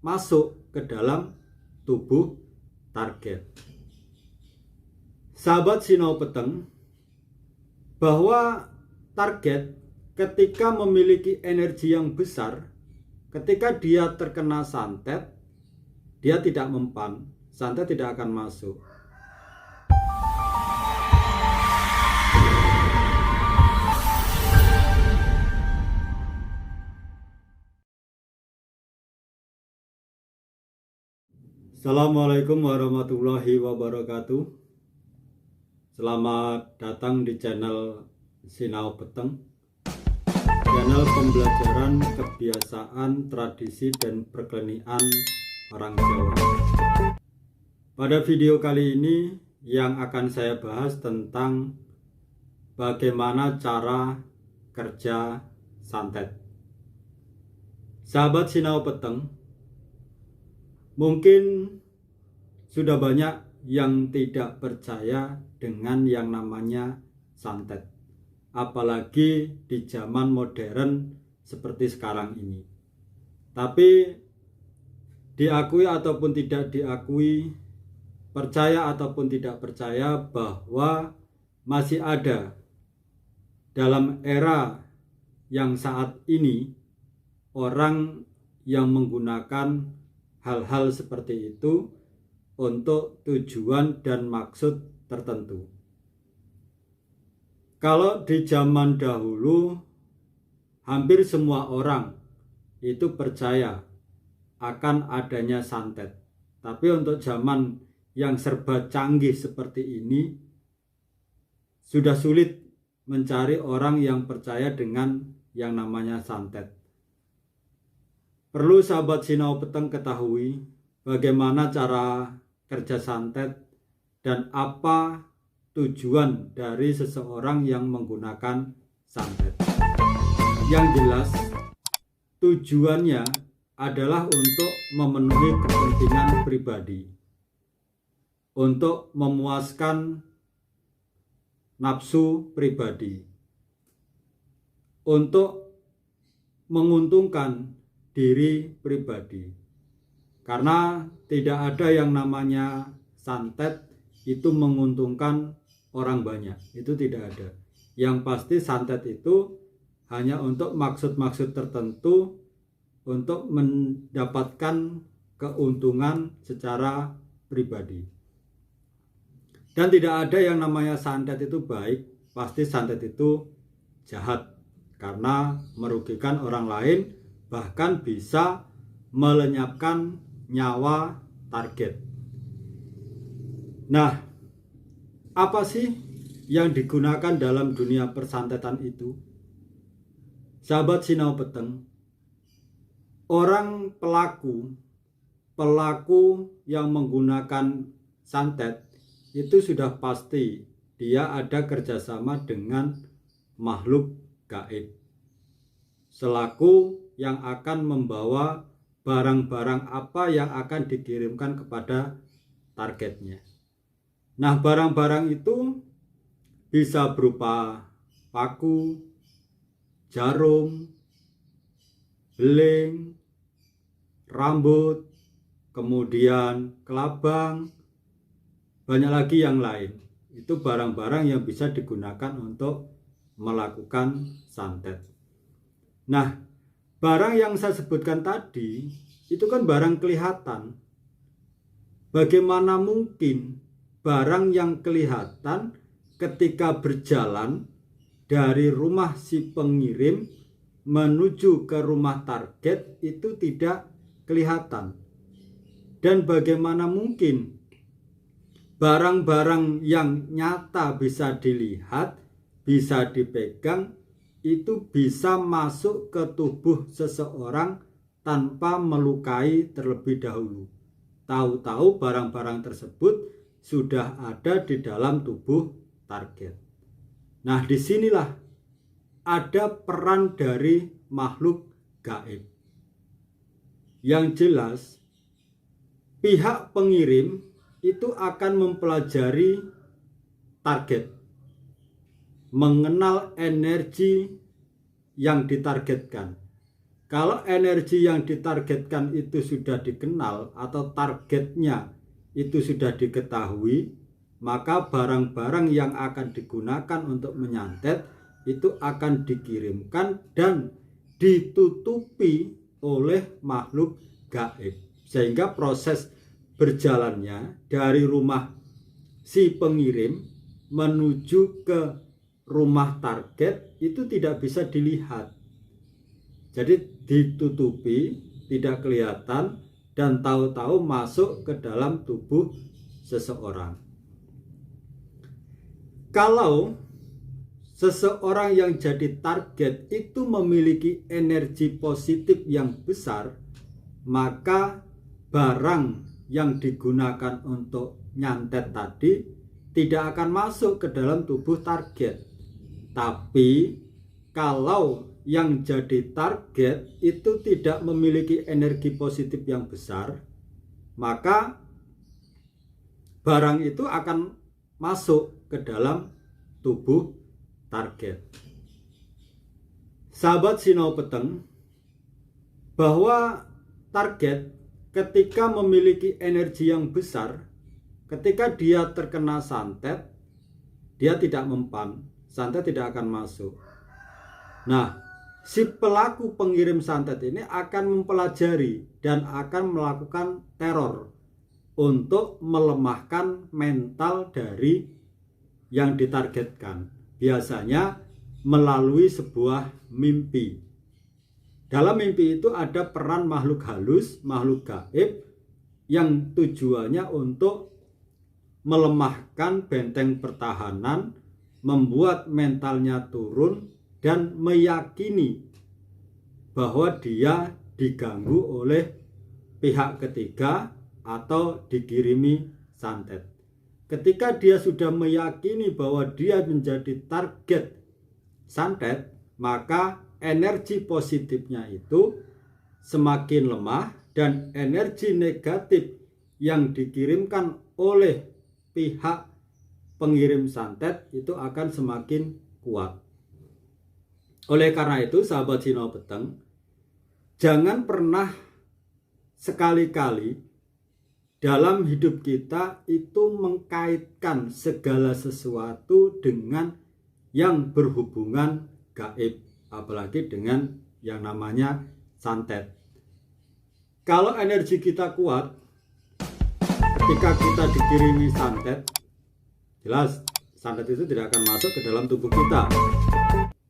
masuk ke dalam tubuh target. Sahabat Sinau Peteng, bahwa target ketika memiliki energi yang besar, ketika dia terkena santet, dia tidak mempan, santet tidak akan masuk. Assalamualaikum warahmatullahi wabarakatuh. Selamat datang di channel Sinau Peteng, channel pembelajaran kebiasaan, tradisi, dan perkenian orang Jawa. Pada video kali ini yang akan saya bahas tentang bagaimana cara kerja santet. Sahabat Sinau Peteng, mungkin sudah banyak yang tidak percaya dengan yang namanya santet, apalagi di zaman modern seperti sekarang ini. Tapi diakui ataupun tidak diakui, percaya ataupun tidak percaya, bahwa masih ada dalam era yang saat ini orang yang menggunakan hal-hal seperti itu untuk tujuan dan maksud tertentu. Kalau di zaman dahulu hampir semua orang itu percaya akan adanya santet. Tapi untuk zaman yang serba canggih seperti ini, sudah sulit mencari orang yang percaya dengan yang namanya santet. Perlu sahabat Sinau Peteng ketahui bagaimana cara kerja santet dan apa tujuan dari seseorang yang menggunakan santet. Yang jelas, tujuannya adalah untuk memenuhi kepentingan pribadi, untuk memuaskan nafsu pribadi, untuk menguntungkan diri pribadi. Karena tidak ada yang namanya santet itu menguntungkan orang banyak, itu tidak ada. Yang pasti santet itu hanya untuk maksud-maksud tertentu, untuk mendapatkan keuntungan secara pribadi. Dan tidak ada yang namanya santet itu baik, pasti santet itu jahat karena merugikan orang lain, bahkan bisa melenyapkan nyawa target. Nah, apa sih yang digunakan dalam dunia persantetan itu? Sahabat Sinau Peteng, orang pelaku yang menggunakan santet itu sudah pasti dia ada kerjasama dengan makhluk gaib, selaku yang akan membawa barang-barang apa yang akan dikirimkan kepada targetnya. Nah, barang-barang itu bisa berupa paku, jarum, beling, rambut, kemudian kelabang, banyak lagi yang lain. Itu barang-barang yang bisa digunakan untuk melakukan santet. Nah, barang yang saya sebutkan tadi itu kan barang kelihatan. Bagaimana mungkin barang yang kelihatan ketika berjalan dari rumah si pengirim menuju ke rumah target itu tidak kelihatan? Dan bagaimana mungkin barang-barang yang nyata bisa dilihat, bisa dipegang, itu bisa masuk ke tubuh seseorang tanpa melukai terlebih dahulu? Tahu-tahu barang-barang tersebut sudah ada di dalam tubuh target. Nah, disinilah ada peran dari makhluk gaib. Yang jelas, pihak pengirim itu akan mempelajari target, mengenal energi yang ditargetkan, Kalau energi yang ditargetkan itu sudah dikenal atau targetnya itu sudah diketahui, maka barang-barang yang akan digunakan untuk menyantet itu akan dikirimkan dan ditutupi oleh makhluk gaib. Sehingga proses berjalannya dari rumah si pengirim menuju ke rumah target itu tidak bisa dilihat. Jadi ditutupi, tidak kelihatan, dan tahu-tahu masuk ke dalam tubuh seseorang. Kalau seseorang yang jadi target itu memiliki energi positif yang besar, maka barang yang digunakan untuk nyantet tadi tidak akan masuk ke dalam tubuh target. Tapi kalau yang jadi target itu tidak memiliki energi positif yang besar, maka barang itu akan masuk ke dalam tubuh target. Sahabat Sinau Peteng, bahwa target ketika memiliki energi yang besar, ketika dia terkena santet, dia tidak mempan, santet tidak akan masuk. Nah, si pelaku pengirim santet ini akan mempelajari dan akan melakukan teror untuk melemahkan mental dari yang ditargetkan. Biasanya melalui sebuah mimpi. Dalam mimpi itu ada peran makhluk halus, makhluk gaib yang tujuannya untuk melemahkan benteng pertahanan, membuat mentalnya turun, dan meyakini bahwa dia diganggu oleh pihak ketiga atau dikirimi santet. Ketika dia sudah meyakini bahwa dia menjadi target santet, maka energi positifnya itu semakin lemah dan energi negatif yang dikirimkan oleh pihak pengirim santet itu akan semakin kuat. Oleh karena itu, sahabat Sinau Peteng, jangan pernah sekali-kali dalam hidup kita itu mengkaitkan segala sesuatu dengan yang berhubungan gaib, apalagi dengan yang namanya santet. Kalau energi kita kuat, ketika kita dikirimi santet, jelas santet itu tidak akan masuk ke dalam tubuh kita.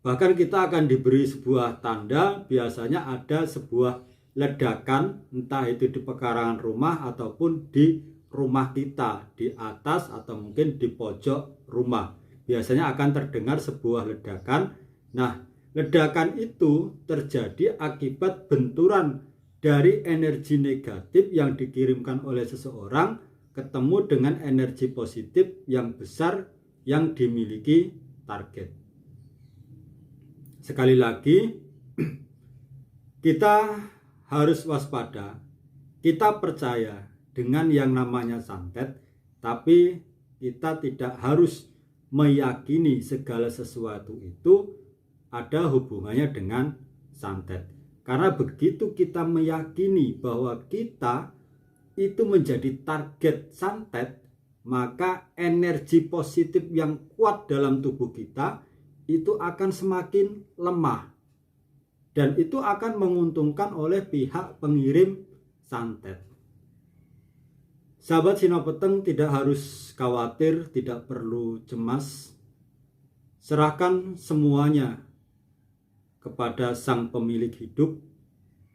Bahkan kita akan diberi sebuah tanda, biasanya ada sebuah ledakan, entah itu di pekarangan rumah ataupun di rumah kita, di atas atau mungkin di pojok rumah. Biasanya akan terdengar sebuah ledakan. Nah, ledakan itu terjadi akibat benturan dari energi negatif yang dikirimkan oleh seseorang ketemu dengan energi positif yang besar yang dimiliki target. Sekali lagi, kita harus waspada. Kita percaya dengan yang namanya santet, tapi kita tidak harus meyakini segala sesuatu itu ada hubungannya dengan santet. Karena begitu kita meyakini bahwa kita itu menjadi target santet, maka energi positif yang kuat dalam tubuh kita itu akan semakin lemah. Dan itu akan menguntungkan oleh pihak pengirim santet. Sahabat Sinau Peteng tidak harus khawatir, tidak perlu cemas. Serahkan semuanya kepada Sang Pemilik Hidup.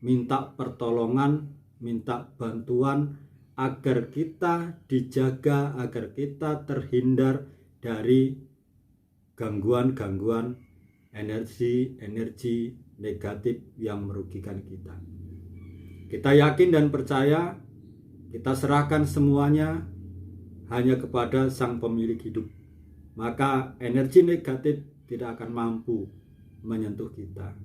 Minta pertolongan, minta bantuan agar kita dijaga, agar kita terhindar dari gangguan-gangguan energi negatif yang merugikan kita. Kita yakin dan percaya, kita serahkan semuanya hanya kepada Sang Pemilik Hidup. Maka energi negatif tidak akan mampu menyentuh kita.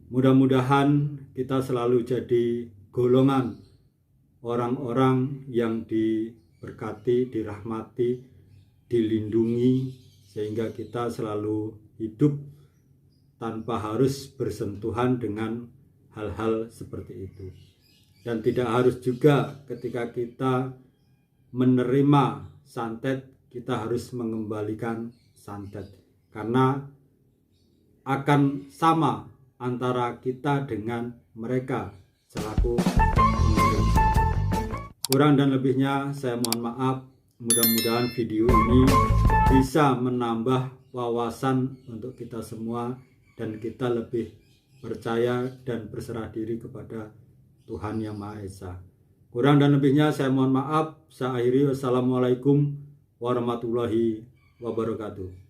Mudah-mudahan kita selalu jadi golongan orang-orang yang diberkati, dirahmati, dilindungi, sehingga kita selalu hidup tanpa harus bersentuhan dengan hal-hal seperti itu. Dan tidak harus juga ketika kita menerima santet kita harus mengembalikan santet, karena akan sama antara kita dengan mereka selaku pengirim. Kurang dan lebihnya saya mohon maaf. Mudah-mudahan video ini bisa menambah wawasan untuk kita semua dan kita lebih percaya dan berserah diri kepada Tuhan Yang Maha Esa. Kurang dan lebihnya saya mohon maaf. Saya akhiri. Wassalamualaikum warahmatullahi wabarakatuh.